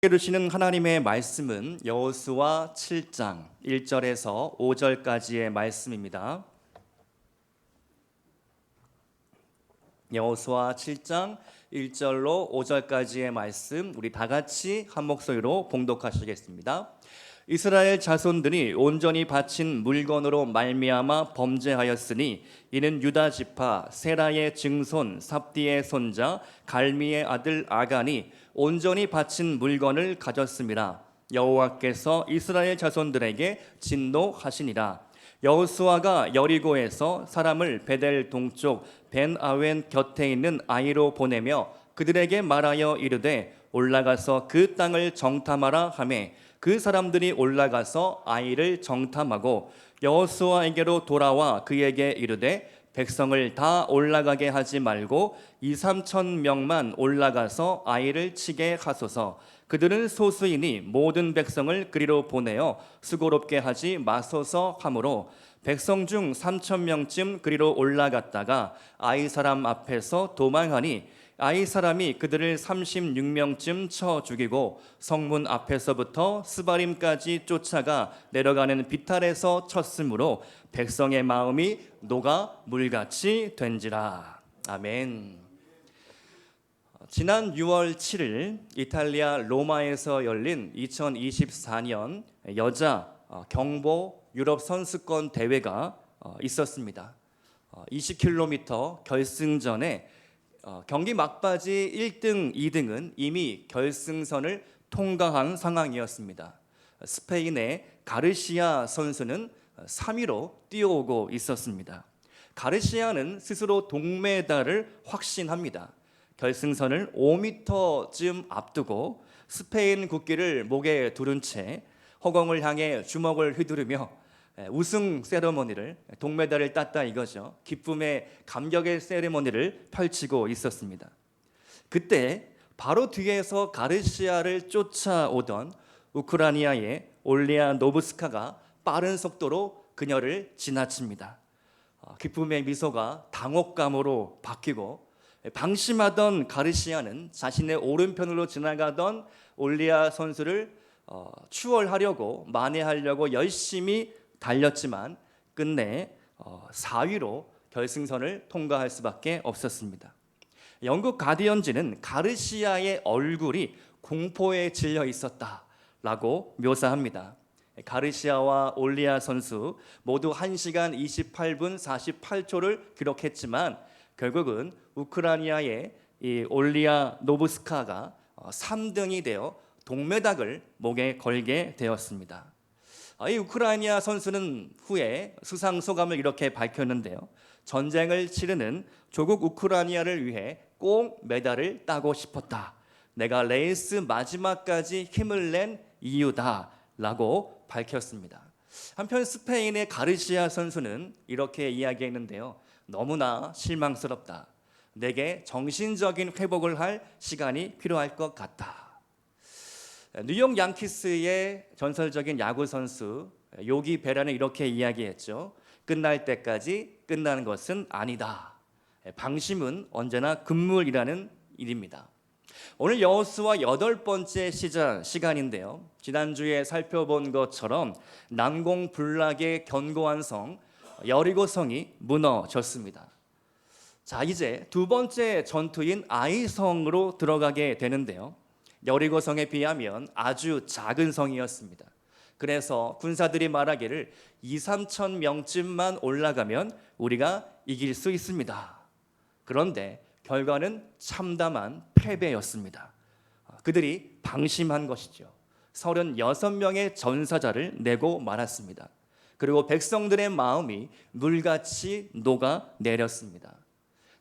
주시는 하나님의 말씀은 여호수아 7장 1절에서 5절까지의 말씀입니다. 여호수아 7장 1절로 5절까지의 말씀 우리 다 같이 한 목소리로 봉독하시겠습니다. 이스라엘 자손들이 온전히 바친 물건으로 말미암아 범죄하였으니 이는 유다 지파 세라의 증손 삽디의 손자 갈미의 아들 아간이 온전히 바친 물건을 가졌음이라. 여호와께서 이스라엘 자손들에게 진노하시니라. 여호수아가 여리고에서 사람을 베델 동쪽 벤아웬 곁에 있는 아이로 보내며 그들에게 말하여 이르되 올라가서 그 땅을 정탐하라 하매 그 사람들이 올라가서 아이를 정탐하고 여호수아에게로 돌아와 그에게 이르되 백성을 다 올라가게 하지 말고 2-3천 명만 올라가서 아이를 치게 하소서. 그들은 소수이니 모든 백성을 그리로 보내어 수고롭게 하지 마소서 하므로 백성 중 3천 명쯤 그리로 올라갔다가 아이 사람 앞에서 도망하니 아이 사람이 그들을 36명쯤 쳐 죽이고 성문 앞에서부터 스바림까지 쫓아가 내려가는 비탈에서 쳤으므로 백성의 마음이 녹아 물같이 된지라. 아멘. 지난 6월 7일 이탈리아 로마에서 열린 2024년 여자 경보 유럽 선수권 대회가 있었습니다. 20km 결승전에 경기 막바지 1등, 2등은 이미 결승선을 통과한 상황이었습니다. 스페인의 가르시아 선수는 3위로 뛰어오고 있었습니다. 가르시아는 스스로 동메달을 확신합니다. 결승선을 5m쯤 앞두고 스페인 국기를 목에 두른 채 허공을 향해 주먹을 휘두르며 우승 세레머니를, 동메달을 땄다 이거죠. 기쁨의 감격의 세레머니를 펼치고 있었습니다. 그때 바로 뒤에서 가르시아를 쫓아오던 우크라이나의 올리아 노브스카가 빠른 속도로 그녀를 지나칩니다. 기쁨의 미소가 당혹감으로 바뀌고 방심하던 가르시아는 자신의 오른편으로 지나가던 올리아 선수를 추월하려고 만회하려고 열심히 달렸지만 끝내 4위로 결승선을 통과할 수밖에 없었습니다. 영국 가디언지는 가르시아의 얼굴이 공포에 질려 있었다라고 묘사합니다. 가르시아와 올리아 선수 모두 1시간 28분 48초를 기록했지만 결국은 우크라이나의 이 올리아 노브스카가 3등이 되어 동메달을 목에 걸게 되었습니다. 이 우크라이나 선수는 후에 수상 소감을 이렇게 밝혔는데요. 전쟁을 치르는 조국 우크라이나를 위해 꼭 메달을 따고 싶었다. 내가 레이스 마지막까지 힘을 낸 이유다 라고 밝혔습니다. 한편 스페인의 가르시아 선수는 이렇게 이야기했는데요. 너무나 실망스럽다. 내게 정신적인 회복을 할 시간이 필요할 것 같다. 뉴욕 양키스의 전설적인 야구 선수 요기 베라는 이렇게 이야기했죠. 끝날 때까지 끝나는 것은 아니다. 방심은 언제나 금물이라는 일입니다. 오늘 여호수아 8번째 시간인데요. 지난주에 살펴본 것처럼 난공불락의 견고한 성 여리고성이 무너졌습니다. 자, 이제 두 번째 전투인 아이성으로 들어가게 되는데요. 여리고성에 비하면 아주 작은 성이었습니다. 그래서 군사들이 말하기를 2-3천 명쯤만 올라가면 우리가 이길 수 있습니다. 그런데 결과는 참담한 패배였습니다. 그들이 방심한 것이죠. 36명의 전사자를 내고 말았습니다. 그리고 백성들의 마음이 물같이 녹아내렸습니다.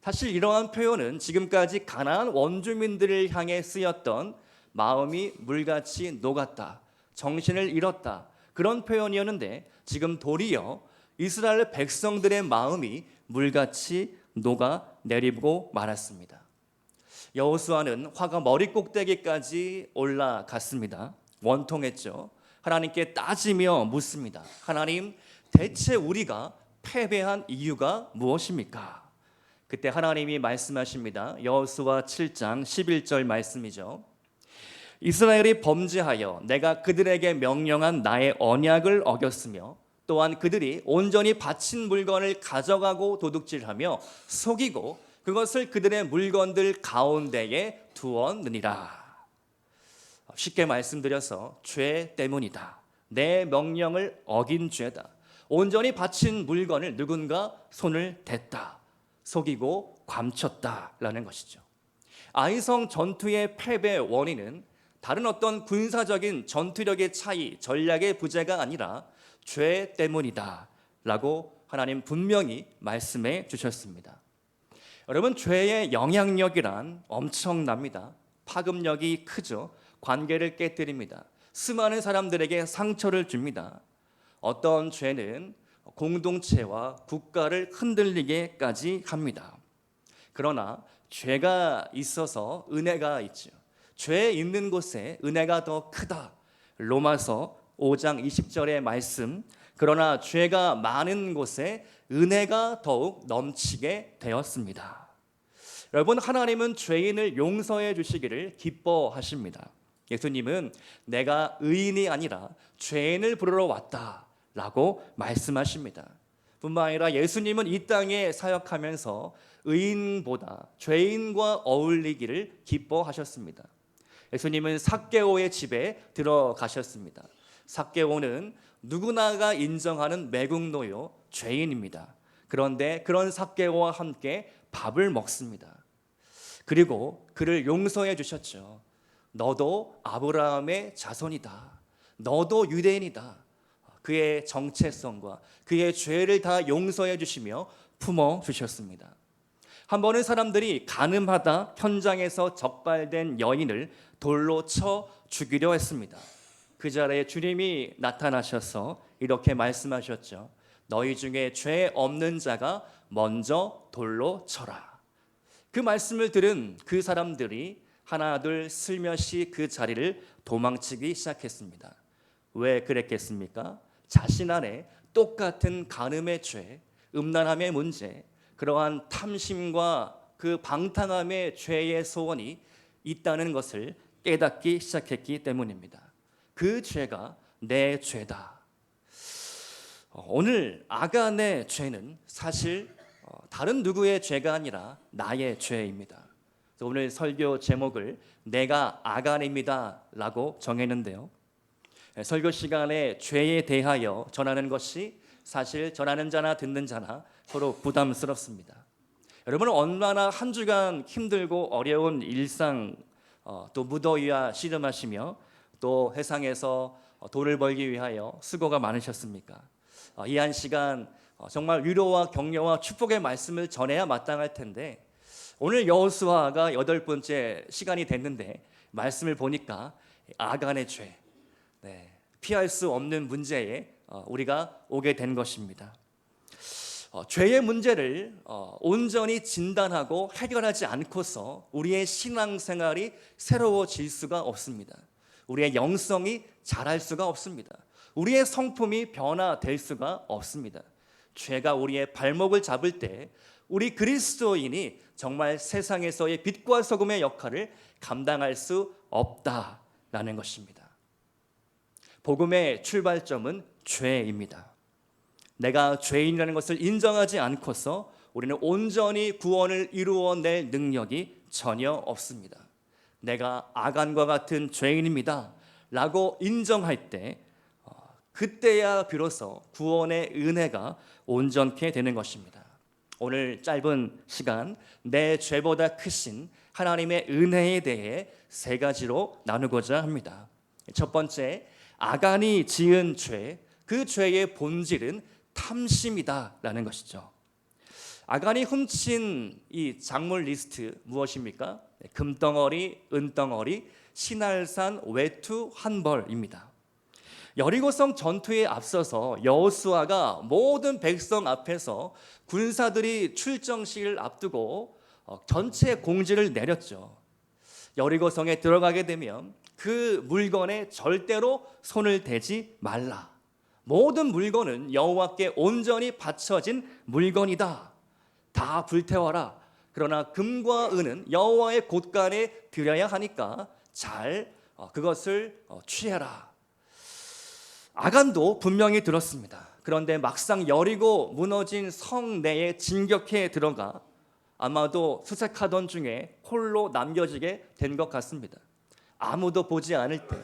사실 이러한 표현은 지금까지 가나안 원주민들을 향해 쓰였던 마음이 물같이 녹았다, 정신을 잃었다, 그런 표현이었는데 지금 도리어 이스라엘 백성들의 마음이 물같이 녹아내리고 말았습니다. 여호수아는 화가 머리 꼭대기까지 올라갔습니다. 원통했죠. 하나님께 따지며 묻습니다. 하나님, 대체 우리가 패배한 이유가 무엇입니까? 그때 하나님이 말씀하십니다. 여호수아 7장 11절 말씀이죠. 이스라엘이 범죄하여 내가 그들에게 명령한 나의 언약을 어겼으며 또한 그들이 온전히 바친 물건을 가져가고 도둑질하며 속이고 그것을 그들의 물건들 가운데에 두었느니라. 쉽게 말씀드려서 죄 때문이다. 내 명령을 어긴 죄다. 온전히 바친 물건을 누군가 손을 댔다. 속이고 감췄다라는 것이죠. 아이성 전투의 패배 원인은 다른 어떤 군사적인 전투력의 차이, 전략의 부재가 아니라 죄 때문이다 라고 하나님 분명히 말씀해 주셨습니다. 여러분, 죄의 영향력이란 엄청납니다. 파급력이 크죠. 관계를 깨뜨립니다. 수많은 사람들에게 상처를 줍니다. 어떤 죄는 공동체와 국가를 흔들리게까지 합니다. 그러나 죄가 있어서 은혜가 있죠. 죄 있는 곳에 은혜가 더 크다. 로마서 5장 20절의 말씀. 그러나 죄가 많은 곳에 은혜가 더욱 넘치게 되었습니다. 여러분, 하나님은 죄인을 용서해 주시기를 기뻐하십니다. 예수님은 내가 의인이 아니라 죄인을 부르러 왔다라고 말씀하십니다. 뿐만 아니라 예수님은 이 땅에 사역하면서 의인보다 죄인과 어울리기를 기뻐하셨습니다. 예수님은 삭개오의 집에 들어가셨습니다. 삭개오는 누구나가 인정하는 매국노요, 죄인입니다. 그런데 그런 삭개오와 함께 밥을 먹습니다. 그리고 그를 용서해 주셨죠. 너도 아브라함의 자손이다. 너도 유대인이다. 그의 정체성과 그의 죄를 다 용서해 주시며 품어 주셨습니다. 한 번은 사람들이 간음하다 현장에서 적발된 여인을 돌로 쳐 죽이려 했습니다. 그 자리에 주님이 나타나셔서 이렇게 말씀하셨죠. 너희 중에 죄 없는 자가 먼저 돌로 쳐라. 그 말씀을 들은 그 사람들이 하나 둘 슬며시 그 자리를 도망치기 시작했습니다. 왜 그랬겠습니까? 자신 안에 똑같은 간음의 죄, 음란함의 문제, 그러한 탐심과 그 방탕함의 죄의 소원이 있다는 것을 깨닫기 시작했기 때문입니다. 그 죄가 내 죄다. 오늘 아간의 죄는 사실 다른 누구의 죄가 아니라 나의 죄입니다. 오늘 설교 제목을 내가 아간입니다 라고 정했는데요. 설교 시간에 죄에 대하여 전하는 것이 사실 전하는 자나 듣는 자나 서로 부담스럽습니다. 여러분은 얼마나 한 주간 힘들고 어려운 일상, 또 무더위와 씨름하시며 또 세상에서 돈을 벌기 위하여 수고가 많으셨습니까? 이 한 시간 정말 위로와 격려와 축복의 말씀을 전해야 마땅할 텐데 오늘 여호수아가 8번째 시간이 됐는데 말씀을 보니까 아간의 죄, 피할 수 없는 문제에 우리가 오게 된 것입니다. 죄의 문제를 온전히 진단하고 해결하지 않고서 우리의 신앙생활이 새로워질 수가 없습니다. 우리의 영성이 자랄 수가 없습니다. 우리의 성품이 변화될 수가 없습니다. 죄가 우리의 발목을 잡을 때 우리 그리스도인이 정말 세상에서의 빛과 소금의 역할을 감당할 수 없다라는 것입니다. 복음의 출발점은 죄입니다. 내가 죄인이라는 것을 인정하지 않고서 우리는 온전히 구원을 이루어낼 능력이 전혀 없습니다. 내가 아간과 같은 죄인입니다 라고 인정할 때 그때야 비로소 구원의 은혜가 온전케 되는 것입니다. 오늘 짧은 시간 내 죄보다 크신 하나님의 은혜에 대해 3가지로 나누고자 합니다. 첫 번째, 아간이 지은 죄, 그 죄의 본질은 탐심이다라는 것이죠. 아간이 훔친 이 작물 리스트 무엇입니까? 금덩어리, 은덩어리, 신할산, 외투, 한 벌입니다. 여리고성 전투에 앞서서 여호수아가 모든 백성 앞에서 군사들이 출정식을 앞두고 전체 공지를 내렸죠. 여리고성에 들어가게 되면 그 물건에 절대로 손을 대지 말라. 모든 물건은 여호와께 온전히 바쳐진 물건이다. 다 불태워라. 그러나 금과 은은 여호와의 곳간에 드려야 하니까 잘 그것을 취해라. 아간도 분명히 들었습니다. 그런데 막상 여리고 무너진 성 내에 진격해 들어가 아마도 수색하던 중에 홀로 남겨지게 된 것 같습니다. 아무도 보지 않을 때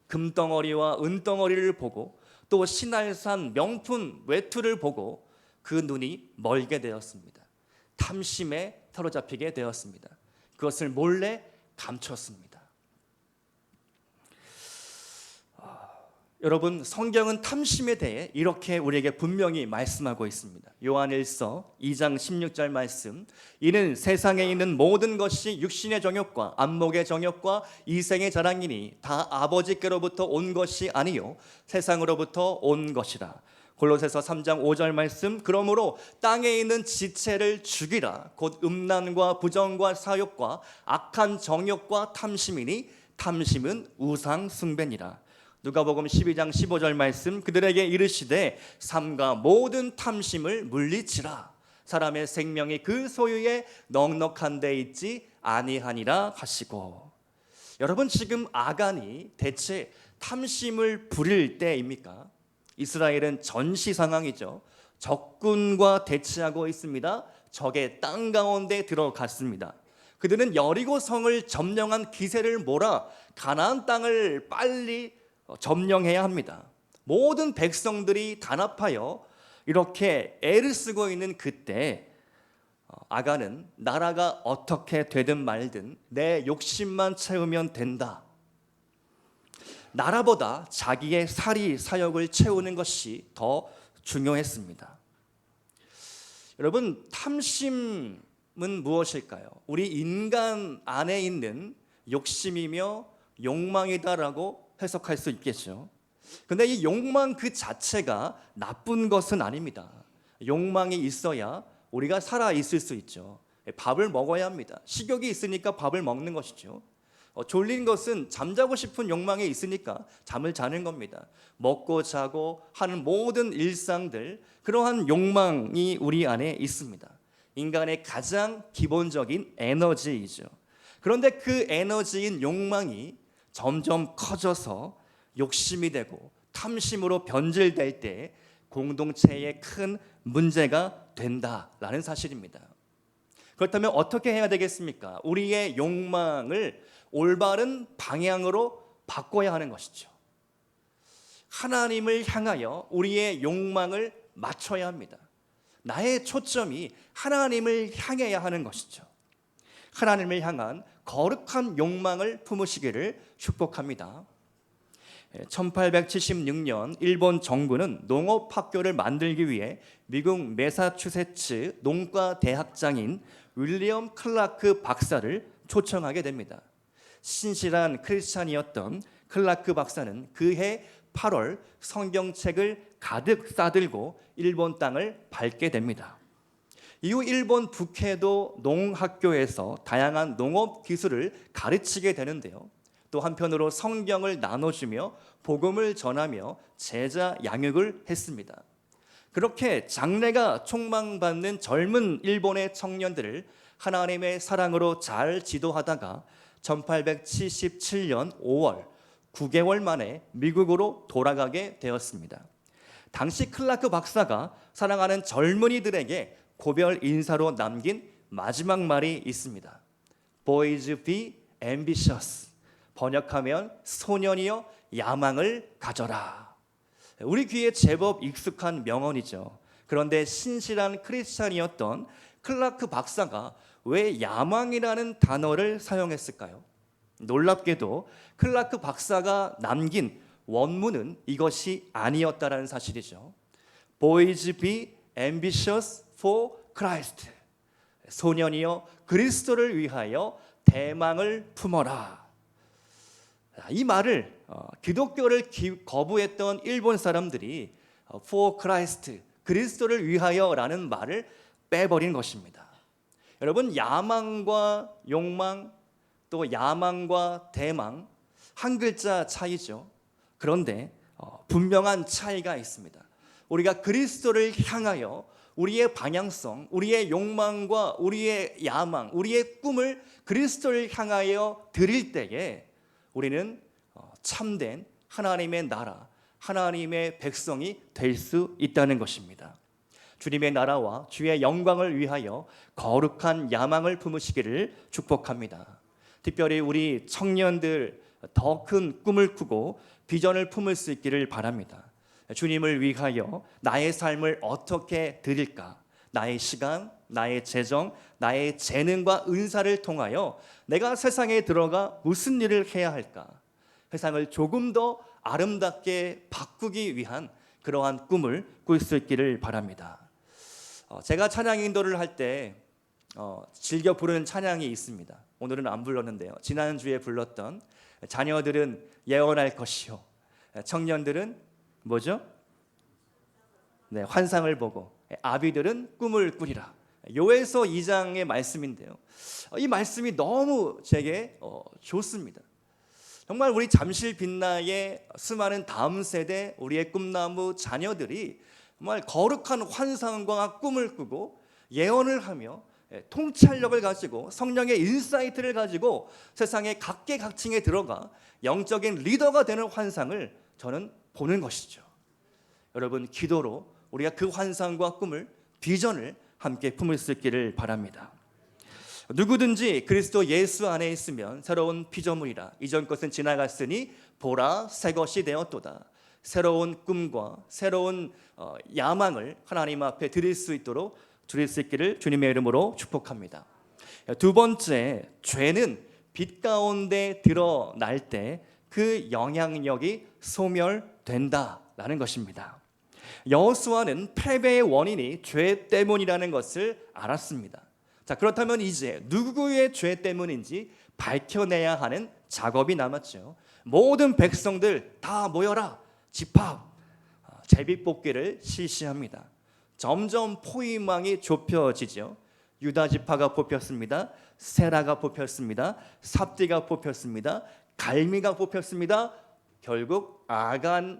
금덩어리와 은덩어리를 보고 또 신할산 명품 외투를 보고 그 눈이 멀게 되었습니다. 탐심에 사로잡히게 되었습니다. 그것을 몰래 감췄습니다. 여러분, 성경은 탐심에 대해 이렇게 우리에게 분명히 말씀하고 있습니다. 요한일서 2장 16절 말씀, 이는 세상에 있는 모든 것이 육신의 정욕과 안목의 정욕과 이생의 자랑이니 다 아버지께로부터 온 것이 아니요 세상으로부터 온 것이라. 골로새서 3장 5절 말씀, 그러므로 땅에 있는 지체를 죽이라. 곧 음란과 부정과 사욕과 악한 정욕과 탐심이니 탐심은 우상 숭배니라. 누가복음 12장 15절 말씀, 그들에게 이르시되 삼가 모든 탐심을 물리치라. 사람의 생명이 그 소유에 넉넉한 데 있지 아니하니라 하시고. 여러분, 지금 아간이 대체 탐심을 부릴 때입니까? 이스라엘은 전시 상황이죠. 적군과 대치하고 있습니다. 적의 땅 가운데 들어갔습니다. 그들은 여리고 성을 점령한 기세를 몰아 가나안 땅을 빨리 점령해야 합니다. 모든 백성들이 단합하여 이렇게 애를 쓰고 있는 그때 아간은 나라가 어떻게 되든 말든 내 욕심만 채우면 된다. 나라보다 자기의 사리 사욕을 채우는 것이 더 중요했습니다. 여러분, 탐심은 무엇일까요? 우리 인간 안에 있는 욕심이며 욕망이다라고 해석할 수 있겠죠. 근데 이 욕망 그 자체가 나쁜 것은 아닙니다. 욕망이 있어야 우리가 살아 있을 수 있죠. 밥을 먹어야 합니다. 식욕이 있으니까 밥을 먹는 것이죠. 졸린 것은 잠자고 싶은 욕망이 있으니까 잠을 자는 겁니다. 먹고 자고 하는 모든 일상들, 그러한 욕망이 우리 안에 있습니다. 인간의 가장 기본적인 에너지이죠. 그런데 그 에너지인 욕망이 점점 커져서 욕심이 되고 탐심으로 변질될 때 공동체에 큰 문제가 된다라는 사실입니다. 그렇다면 어떻게 해야 되겠습니까? 우리의 욕망을 올바른 방향으로 바꿔야 하는 것이죠. 하나님을 향하여 우리의 욕망을 맞춰야 합니다. 나의 초점이 하나님을 향해야 하는 것이죠. 하나님을 향한 거룩한 욕망을 품으시기를 축복합니다. 1876년 일본 정부는 농업학교를 만들기 위해 미국 매사추세츠 농과 대학장인 윌리엄 클라크 박사를 초청하게 됩니다. 신실한 크리스찬이었던 클라크 박사는 그해 8월 성경책을 가득 싸들고 일본 땅을 밟게 됩니다. 이후 일본 북해도 농학교에서 다양한 농업 기술을 가르치게 되는데요. 또 한편으로 성경을 나눠주며 복음을 전하며 제자 양육을 했습니다. 그렇게 장래가 촉망받는 젊은 일본의 청년들을 하나님의 사랑으로 잘 지도하다가 1877년 5월 9개월 만에 미국으로 돌아가게 되었습니다. 당시 클라크 박사가 사랑하는 젊은이들에게 고별 인사로 남긴 마지막 말이 있습니다. Boys be ambitious. 번역하면 소년이여 야망을 가져라. 우리 귀에 제법 익숙한 명언이죠. 그런데 신실한 크리스찬이었던 클라크 박사가 왜 야망이라는 단어를 사용했을까요? 놀랍게도 클라크 박사가 남긴 원문은 이것이 아니었다라는 사실이죠. Boys be ambitious for Christ. 소년이여 그리스도를 위하여 대망을 품어라. 이 말을 기독교를 거부했던 일본 사람들이 for Christ, 그리스도를 위하여라는 말을 빼버린 것입니다. 여러분, 야망과 욕망, 또 야망과 대망, 한 글자 차이죠. 그런데 분명한 차이가 있습니다. 우리가 그리스도를 향하여 우리의 방향성, 우리의 욕망과 우리의 야망, 우리의 꿈을 그리스도를 향하여 드릴 때에 우리는 참된 하나님의 나라, 하나님의 백성이 될 수 있다는 것입니다. 주님의 나라와 주의 영광을 위하여 거룩한 야망을 품으시기를 축복합니다. 특별히 우리 청년들 더 큰 꿈을 꾸고 비전을 품을 수 있기를 바랍니다. 주님을 위하여 나의 삶을 어떻게 드릴까? 나의 시간, 나의 재정, 나의 재능과 은사를 통하여 내가 세상에 들어가 무슨 일을 해야 할까? 세상을 조금 더 아름답게 바꾸기 위한 그러한 꿈을 꿀 수 있기를 바랍니다. 제가 찬양 인도를 할 때 즐겨 부르는 찬양이 있습니다. 오늘은 안 불렀는데요. 지난주에 불렀던 자녀들은 예언할 것이요, 청년들은 뭐죠? 네, 환상을 보고, 아비들은 꿈을 꾸리라. 요에서 2장의 말씀인데요. 이 말씀이 너무 제게 좋습니다. 정말 우리 잠실 빛나의 수많은 다음 세대 우리의 꿈나무 자녀들이 정말 거룩한 환상과 꿈을 꾸고 예언을 하며 통찰력을 가지고 성령의 인사이트를 가지고 세상의 각계각층에 들어가 영적인 리더가 되는 환상을 저는 보는 것이죠. 여러분, 기도로 우리가 그 환상과 꿈을, 비전을 함께 품을 수 있기를 바랍니다. 누구든지 그리스도 예수 안에 있으면 새로운 피조물이라. 이전 것은 지나갔으니 보라, 새 것이 되었도다. 새로운 꿈과 새로운 야망을 하나님 앞에 드릴 수 있기를 주님의 이름으로 축복합니다. 두 번째, 죄는 빛 가운데 드러날 때 그 영향력이 소멸된다라는 것입니다. 여호수아는 패배의 원인이 죄 때문이라는 것을 알았습니다. 자, 그렇다면 이제 누구의 죄 때문인지 밝혀내야 하는 작업이 남았죠. 모든 백성들 다 모여라, 집합, 제비뽑기를 실시합니다. 점점 포위망이 좁혀지죠. 유다 지파가 뽑혔습니다. 세라가 뽑혔습니다. 삽디가 뽑혔습니다. 갈미가 뽑혔습니다. 결국 아간을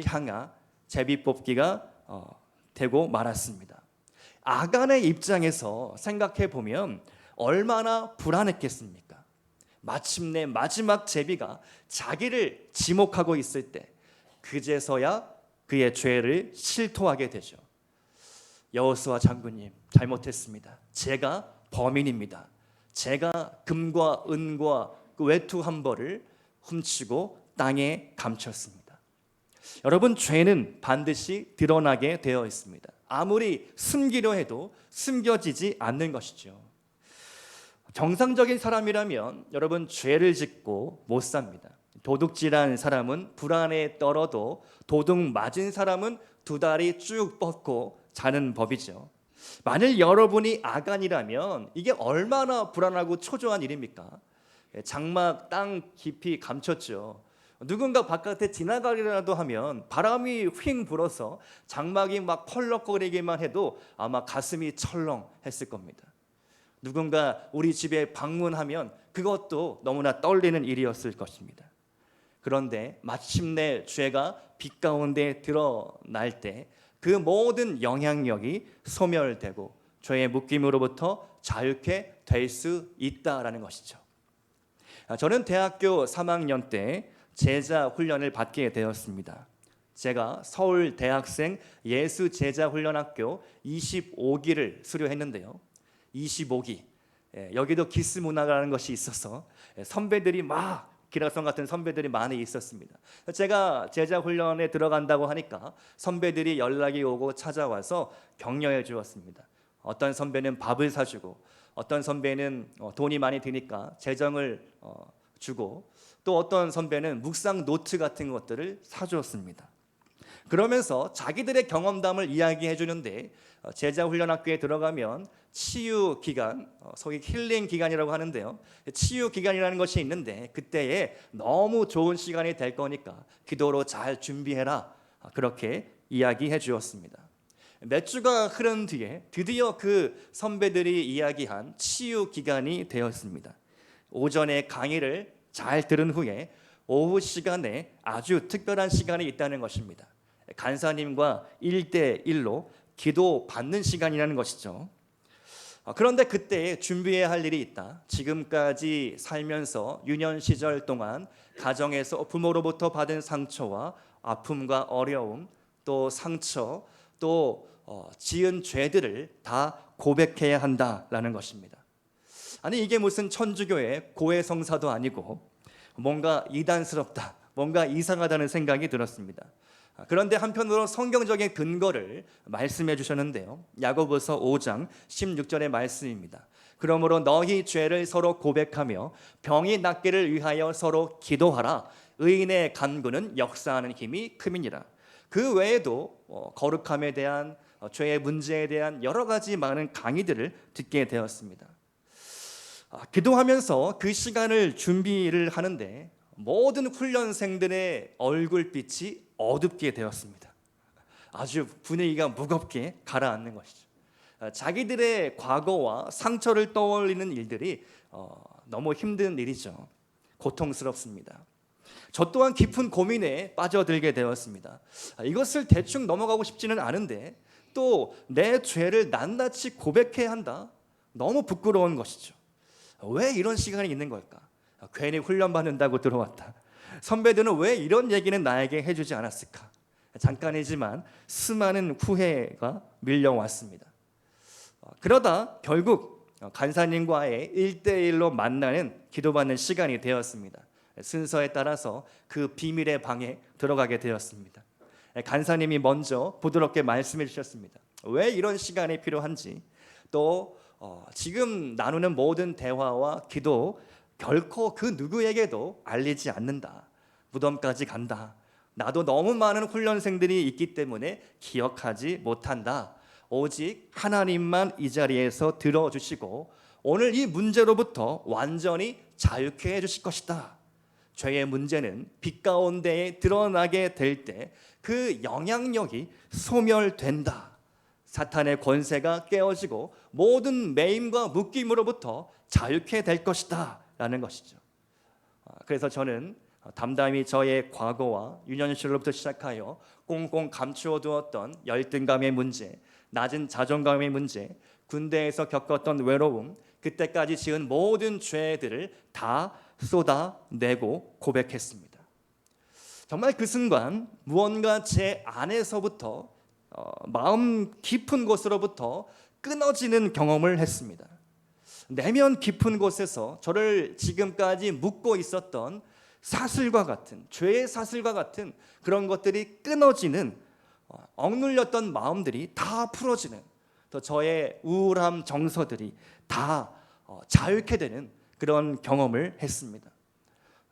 향한 제비뽑기가 되고 말았습니다. 아간의 입장에서 생각해 보면 얼마나 불안했겠습니까? 마침내 마지막 제비가 자기를 지목하고 있을 때 그제서야 그의 죄를 실토하게 되죠. 여호수아 장군님, 잘못했습니다. 제가 범인입니다. 제가 금과 은과 그 외투 한 벌을 훔치고 땅에 감췄습니다. 여러분, 죄는 반드시 드러나게 되어 있습니다. 아무리 숨기려 해도 숨겨지지 않는 것이죠. 정상적인 사람이라면 여러분, 죄를 짓고 못 삽니다. 도둑질한 사람은 불안에 떨어도 도둑 맞은 사람은 두 다리 쭉 뻗고 자는 법이죠. 만일 여러분이 아간이라면 이게 얼마나 불안하고 초조한 일입니까? 장막 땅 깊이 감췄죠. 누군가 바깥에 지나가기라도 하면 바람이 휙 불어서 장막이 막 펄럭거리기만 해도 아마 가슴이 철렁했을 겁니다. 누군가 우리 집에 방문하면 그것도 너무나 떨리는 일이었을 것입니다. 그런데 마침내 죄가 빛 가운데 드러날 때 그 모든 영향력이 소멸되고 죄의 묶임으로부터 자유케 될 수 있다라는 것이죠. 저는 대학교 3학년 때 제자 훈련을 받게 되었습니다. 제가 서울 대학생 예수제자훈련학교 25기를 수료했는데요. 25기, 여기도 기스 문화라는 것이 있어서 선배들이 막 기라성 같은 선배들이 많이 있었습니다. 제가 제자훈련에 들어간다고 하니까 선배들이 연락이 오고 찾아와서 격려해 주었습니다. 어떤 선배는 밥을 사주고, 어떤 선배는 돈이 많이 드니까 재정을 주고, 또 어떤 선배는 묵상 노트 같은 것들을 사주었습니다. 그러면서 자기들의 경험담을 이야기해 주는데, 제자훈련학교에 들어가면 치유 기간, 소위 힐링 기간이라고 하는데요. 치유 기간이라는 것이 있는데 그때에 너무 좋은 시간이 될 거니까 기도로 잘 준비해라, 그렇게 이야기해 주었습니다. 몇 주가 흐른 뒤에 드디어 그 선배들이 이야기한 치유 기간이 되었습니다. 오전에 강의를 잘 들은 후에 오후 시간에 아주 특별한 시간이 있다는 것입니다. 간사님과 1대1로 기도 받는 시간이라는 것이죠. 그런데 그때 준비해야 할 일이 있다. 지금까지 살면서 유년 시절 동안 가정에서 부모로부터 받은 상처와 아픔과 어려움, 또 상처, 또 지은 죄들을 다 고백해야 한다라는 것입니다. 아니 이게 무슨 천주교의 고해성사도 아니고 뭔가 이단스럽다, 뭔가 이상하다는 생각이 들었습니다. 그런데 한편으로 성경적인 근거를 말씀해 주셨는데요. 야고보서 5장 16절의 말씀입니다. 그러므로 너희 죄를 서로 고백하며 병이 낫기를 위하여 서로 기도하라. 의인의 간구는 역사하는 힘이 큼이니라. 그 외에도 거룩함에 대한 죄의 문제에 대한 여러 가지 많은 강의들을 듣게 되었습니다. 기도하면서 그 시간을 준비를 하는데 모든 훈련생들의 얼굴빛이 어둡게 되었습니다. 아주 분위기가 무겁게 가라앉는 것이죠. 자기들의 과거와 상처를 떠올리는 일들이 너무 힘든 일이죠. 고통스럽습니다. 저 또한 깊은 고민에 빠져들게 되었습니다. 이것을 대충 넘어가고 싶지는 않은데 또 내 죄를 낱낱이 고백해야 한다? 너무 부끄러운 것이죠. 왜 이런 시간이 있는 걸까? 괜히 훈련받는다고 들어왔다. 선배들은 왜 이런 얘기는 나에게 해주지 않았을까? 잠깐이지만 수많은 후회가 밀려왔습니다. 그러다 결국 간사님과의 1대1로 만나는 기도받는 시간이 되었습니다. 순서에 따라서 그 비밀의 방에 들어가게 되었습니다. 간사님이 먼저 부드럽게 말씀해 주셨습니다. 왜 이런 시간이 필요한지, 또 지금 나누는 모든 대화와 기도 결코 그 누구에게도 알리지 않는다. 무덤까지 간다. 나도 너무 많은 훈련생들이 있기 때문에 기억하지 못한다. 오직 하나님만 이 자리에서 들어주시고 오늘 이 문제로부터 완전히 자유케 해주실 것이다. 죄의 문제는 빛 가운데에 드러나게 될 때 그 영향력이 소멸된다. 사탄의 권세가 깨어지고 모든 매임과 묶임으로부터 자유케 될 것이다 라는 것이죠. 그래서 저는 담담히 저의 과거와 유년 시절로부터 시작하여 꽁꽁 감추어 두었던 열등감의 문제, 낮은 자존감의 문제, 군대에서 겪었던 외로움, 그때까지 지은 모든 죄들을 다 쏟아내고 고백했습니다. 정말 그 순간 무언가 제 안에서부터 마음 깊은 곳으로부터 끊어지는 경험을 했습니다. 내면 깊은 곳에서 저를 지금까지 묶고 있었던 사슬과 같은, 죄의 사슬과 같은 그런 것들이 끊어지는, 억눌렸던 마음들이 다 풀어지는, 또 저의 우울함 정서들이 다 자유케 되는 그런 경험을 했습니다.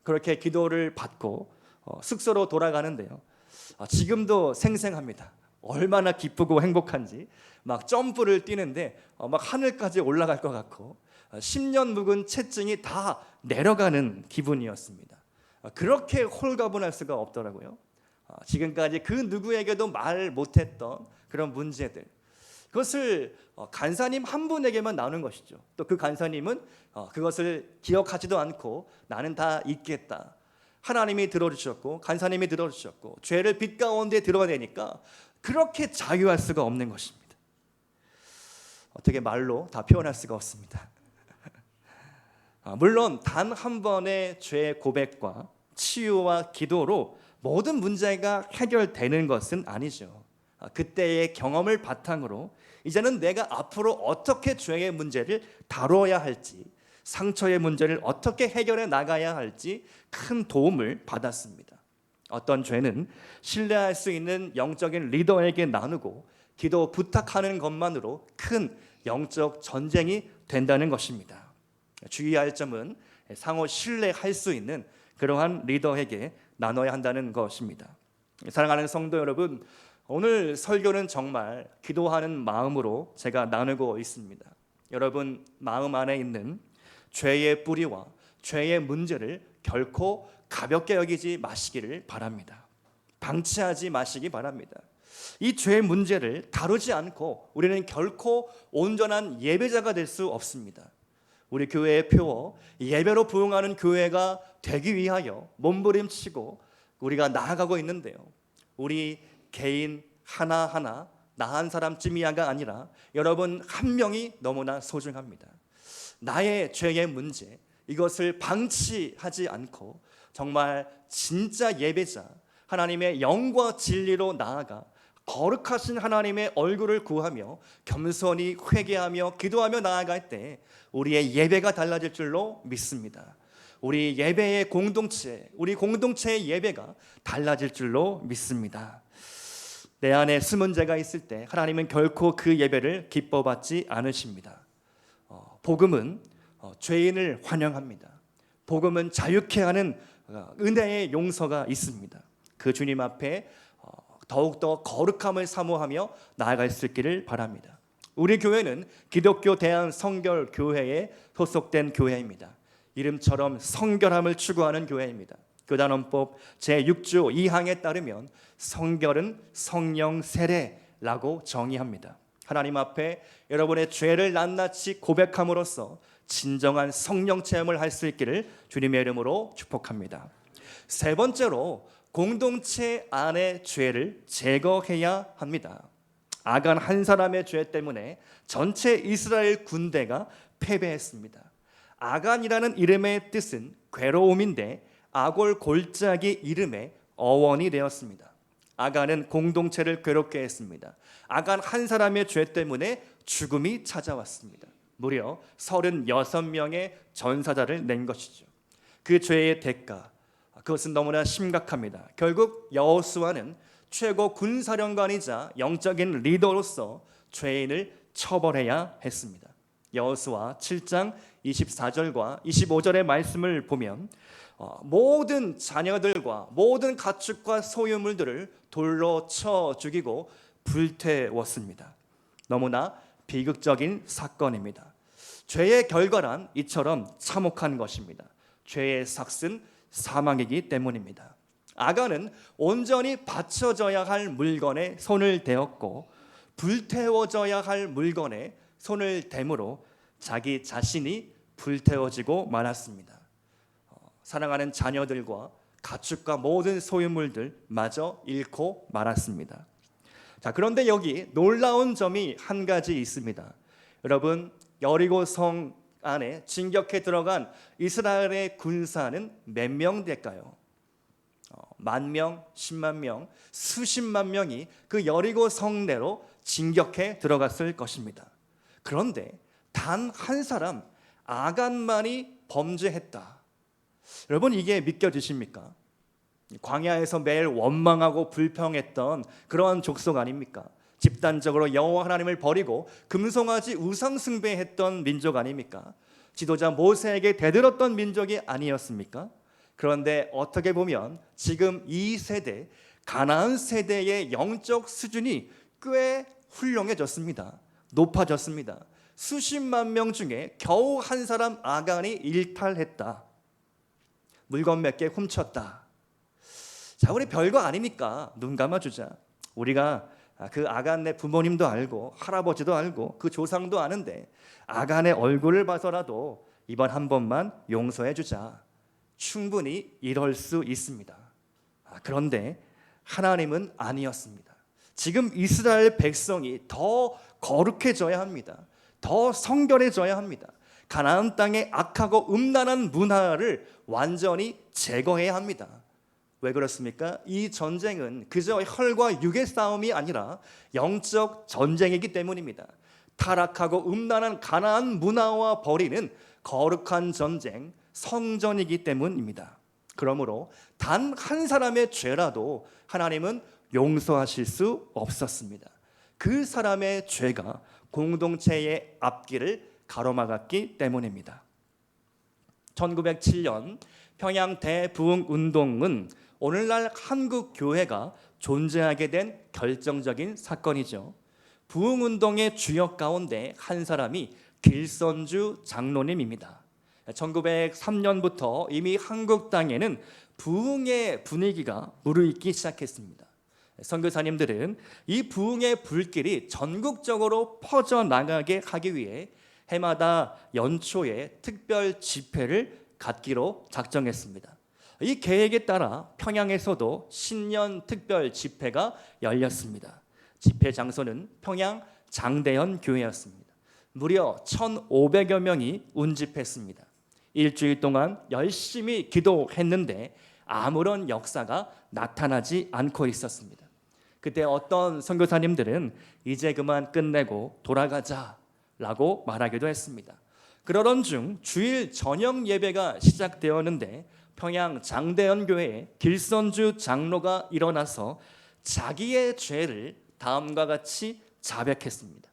그렇게 기도를 받고 숙소로 돌아가는데요. 지금도 생생합니다. 얼마나 기쁘고 행복한지 막 점프를 뛰는데 막 하늘까지 올라갈 것 같고 10년 묵은 채증이 다 내려가는 기분이었습니다. 그렇게 홀가분할 수가 없더라고요. 지금까지 그 누구에게도 말 못했던 그런 문제들, 그것을 간사님 한 분에게만 나누는 것이죠. 또 그 간사님은 그것을 기억하지도 않고 나는 다 잊겠다. 하나님이 들어주셨고 간사님이 들어주셨고 죄를 빛 가운데 드러내니까 그렇게 자유할 수가 없는 것입니다. 어떻게 말로 다 표현할 수가 없습니다. 물론 단 한 번의 죄 고백과 치유와 기도로 모든 문제가 해결되는 것은 아니죠. 그때의 경험을 바탕으로 이제는 내가 앞으로 어떻게 죄의 문제를 다뤄야 할지, 상처의 문제를 어떻게 해결해 나가야 할지 큰 도움을 받았습니다. 어떤 죄는 신뢰할 수 있는 영적인 리더에게 나누고 기도 부탁하는 것만으로 큰 영적 전쟁이 된다는 것입니다. 주의할 점은 상호 신뢰할 수 있는 그러한 리더에게 나눠야 한다는 것입니다. 사랑하는 성도 여러분, 오늘 설교는 정말 기도하는 마음으로 제가 나누고 있습니다. 여러분 마음 안에 있는 죄의 뿌리와 죄의 문제를 결코 가볍게 여기지 마시기를 바랍니다. 방치하지 마시기 바랍니다. 이 죄의 문제를 다루지 않고 우리는 결코 온전한 예배자가 될 수 없습니다. 우리 교회의 표어 예배로 부응하는 교회가 되기 위하여 몸부림치고 우리가 나아가고 있는데요. 우리 개인 하나하나 나 한 사람쯤이야가 아니라 여러분 한 명이 너무나 소중합니다. 나의 죄의 문제, 이것을 방치하지 않고 정말 진짜 예배자, 하나님의 영과 진리로 나아가 거룩하신 하나님의 얼굴을 구하며 겸손히 회개하며 기도하며 나아갈 때 우리의 예배가 달라질 줄로 믿습니다. 우리 예배의 공동체, 우리 공동체의 예배가 달라질 줄로 믿습니다. 내 안에 숨은 죄가 있을 때 하나님은 결코 그 예배를 기뻐받지 않으십니다. 복음은 죄인을 환영합니다. 복음은 자유케 하는 은혜의 용서가 있습니다. 그 주님 앞에 더욱더 거룩함을 사모하며 나아갈 수 있기를 바랍니다. 우리 교회는 기독교 대한성결교회에 소속된 교회입니다. 이름처럼 성결함을 추구하는 교회입니다. 교단원법 제6조 2항에 따르면 성결은 성령 세례라고 정의합니다. 하나님 앞에 여러분의 죄를 낱낱이 고백함으로써 진정한 성령 체험을 할 수 있기를 주님의 이름으로 축복합니다. 세 번째로 공동체 안의 죄를 제거해야 합니다. 아간 한 사람의 죄 때문에 전체 이스라엘 군대가 패배했습니다. 아간이라는 이름의 뜻은 괴로움인데 아골 골짜기 이름의 어원이 되었습니다. 아간은 공동체를 괴롭게 했습니다. 아간 한 사람의 죄 때문에 죽음이 찾아왔습니다. 무려 36명의 전사자를 낸 것이죠. 그 죄의 대가, 그것은 너무나 심각합니다. 결국 여호수아는 최고 군사령관이자 영적인 리더로서 죄인을 처벌해야 했습니다. 여호수아 7장 24절과 25절의 말씀을 보면 모든 자녀들과 모든 가축과 소유물들을 돌로 쳐 죽이고 불태웠습니다. 너무나 비극적인 사건입니다. 죄의 결과란 이처럼 참혹한 것입니다. 죄의 삭은 사망이기 때문입니다. 아간은 온전히 바쳐져야 할 물건에 손을 대었고 불태워져야 할 물건에 손을 댐으로 자기 자신이 불태워지고 말았습니다. 사랑하는 자녀들과 가축과 모든 소유물들 마저 잃고 말았습니다. 자, 그런데 여기 놀라운 점이 한 가지 있습니다. 여러분, 여리고 성 안에 진격해 들어간 이스라엘의 군사는 몇 명 될까요? 10,000명, 10만 명, 수십만 명이 그 여리고 성내로 진격해 들어갔을 것입니다. 그런데 단 한 사람 아간만이 범죄했다. 여러분, 이게 믿겨지십니까? 광야에서 매일 원망하고 불평했던 그러한 족속 아닙니까? 집단적으로 여호와 하나님을 버리고 금송아지 우상 숭배했던 민족 아닙니까? 지도자 모세에게 대들었던 민족이 아니었습니까? 그런데 어떻게 보면 지금 이 세대, 가나안 세대의 영적 수준이 꽤 훌륭해졌습니다. 높아졌습니다. 수십만 명 중에 겨우 한 사람 아간이 일탈했다. 물건 몇 개 훔쳤다. 자, 우리 별거 아니니까 눈 감아주자. 우리가 그 아간의 부모님도 알고 할아버지도 알고 그 조상도 아는데 아간의 얼굴을 봐서라도 이번 한 번만 용서해 주자. 충분히 이럴 수 있습니다. 그런데 하나님은 아니었습니다. 지금 이스라엘 백성이 더 거룩해져야 합니다. 더 성결해져야 합니다. 가나안 땅의 악하고 음란한 문화를 완전히 제거해야 합니다. 왜 그렇습니까? 이 전쟁은 그저 혈과 육의 싸움이 아니라 영적 전쟁이기 때문입니다. 타락하고 음란한 가나안 문화와 벌이는 거룩한 전쟁, 성전이기 때문입니다. 그러므로 단 한 사람의 죄라도 하나님은 용서하실 수 없었습니다. 그 사람의 죄가 공동체의 앞길을 가로막았기 때문입니다. 1907년 평양 대부흥운동은 오늘날 한국 교회가 존재하게 된 결정적인 사건이죠. 부흥운동의 주역 가운데 한 사람이 길선주 장로님입니다. 1903년부터 이미 한국 땅에는 부흥의 분위기가 무르익기 시작했습니다. 선교사님들은 이 부흥의 불길이 전국적으로 퍼져나가게 하기 위해 해마다 연초에 특별 집회를 갖기로 작정했습니다. 이 계획에 따라 평양에서도 신년 특별 집회가 열렸습니다. 집회 장소는 평양 장대현 교회였습니다. 무려 1,500여 명이 운집했습니다. 일주일 동안 열심히 기도했는데 아무런 역사가 나타나지 않고 있었습니다. 그때 어떤 선교사님들은 이제 그만 끝내고 돌아가자라고 말하기도 했습니다. 그러던 중 주일 저녁 예배가 시작되었는데 평양 장대현 교회에 길선주 장로가 일어나서 자기의 죄를 다음과 같이 자백했습니다.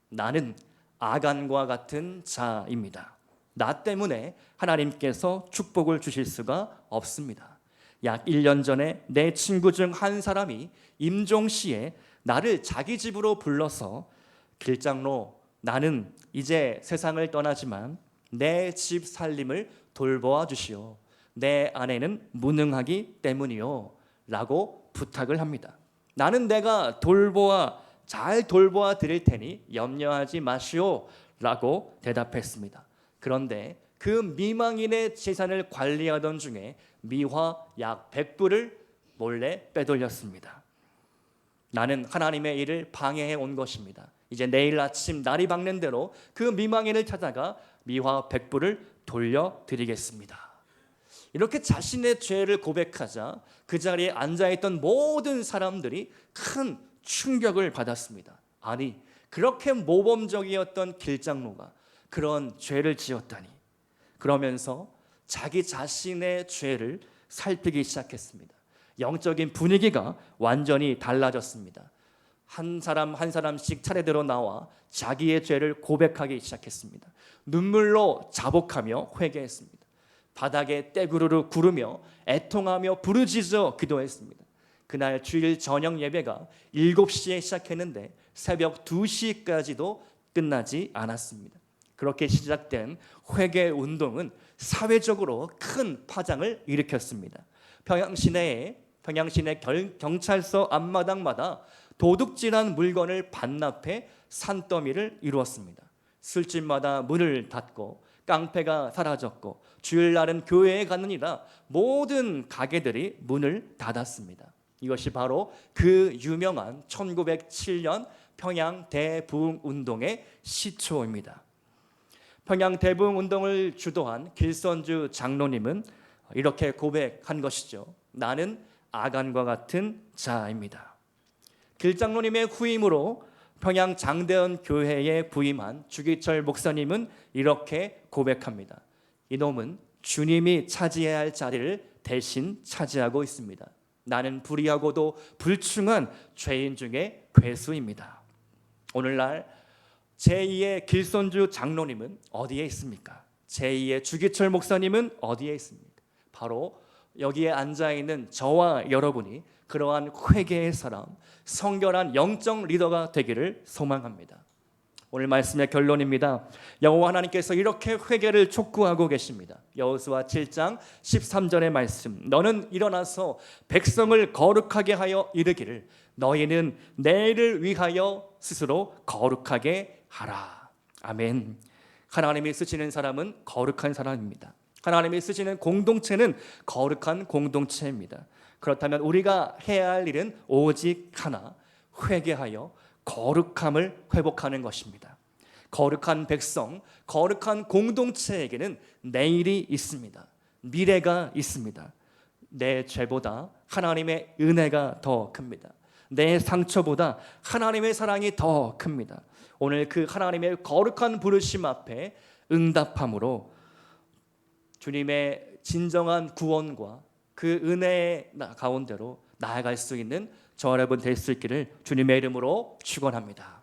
나는 아간과 같은 자입니다. 나 때문에 하나님께서 축복을 주실 수가 없습니다. 약 1년 전에 내 친구 중 한 사람이 임종시에 나를 자기 집으로 불러서 길장로, 나는 이제 세상을 떠나지만 내 집 살림을 돌보아 주시오. 내 아내는 무능하기 때문이요 라고 부탁을 합니다. 나는 내가 잘 돌보아 드릴 테니 염려하지 마시오 라고 대답했습니다. 그런데 그 미망인의 재산을 관리하던 중에 미화 약 100불을 몰래 빼돌렸습니다. 나는 하나님의 일을 방해해 온 것입니다. 이제 내일 아침 날이 밝는 대로 그 미망인을 찾아가 미화 100불을 돌려드리겠습니다. 이렇게 자신의 죄를 고백하자 그 자리에 앉아있던 모든 사람들이 큰 충격을 받았습니다. 아니, 그렇게 모범적이었던 길장로가 그런 죄를 지었다니. 그러면서 자기 자신의 죄를 살피기 시작했습니다. 영적인 분위기가 완전히 달라졌습니다. 한 사람 한 사람씩 차례대로 나와 자기의 죄를 고백하기 시작했습니다. 눈물로 자복하며 회개했습니다. 바닥에 떼구르르 구르며 애통하며 부르짖어 기도했습니다. 그날 주일 저녁 예배가 7시에 시작했는데 새벽 2시까지도 끝나지 않았습니다. 그렇게 시작된 회개 운동은 사회적으로 큰 파장을 일으켰습니다. 평양 시내 경찰서 앞마당마다 도둑질한 물건을 반납해 산더미를 이루었습니다. 술집마다 문을 닫고 깡패가 사라졌고 주일날은 교회에 가느니라 모든 가게들이 문을 닫았습니다. 이것이 바로 그 유명한 1907년 평양 대부흥 운동의 시초입니다. 평양 대부흥 운동을 주도한 길선주 장로님은 이렇게 고백한 것이죠. 나는 아간과 같은 자입니다. 길장로님의 후임으로 평양 장대현 교회에 부임한 주기철 목사님은 이렇게 고백합니다. 이놈은 주님이 차지해야 할 자리를 대신 차지하고 있습니다. 나는 불의하고도 불충한 죄인 중에 괴수입니다. 오늘날 제2의 길선주 장로님은 어디에 있습니까? 제2의 주기철 목사님은 어디에 있습니까? 바로 여기에 앉아있는 저와 여러분이 그러한 회개의 사람, 성결한 영적 리더가 되기를 소망합니다. 오늘 말씀의 결론입니다. 여호와 하나님께서 이렇게 회개를 촉구하고 계십니다. 여호수아 7장 13절의 말씀, 너는 일어나서 백성을 거룩하게 하여 이르기를 너희는 내일을 위하여 스스로 거룩하게 하라. 아멘. 하나님이 쓰시는 사람은 거룩한 사람입니다. 하나님이 쓰시는 공동체는 거룩한 공동체입니다. 그렇다면 우리가 해야 할 일은 오직 하나, 회개하여 거룩함을 회복하는 것입니다. 거룩한 백성, 거룩한 공동체에게는 내일이 있습니다. 미래가 있습니다. 내 죄보다 하나님의 은혜가 더 큽니다. 내 상처보다 하나님의 사랑이 더 큽니다. 오늘 그 하나님의 거룩한 부르심 앞에 응답함으로 주님의 진정한 구원과 그 은혜의 가운데로 나아갈 수 있는 저 여러분 될 수 있기를 주님의 이름으로 축원합니다.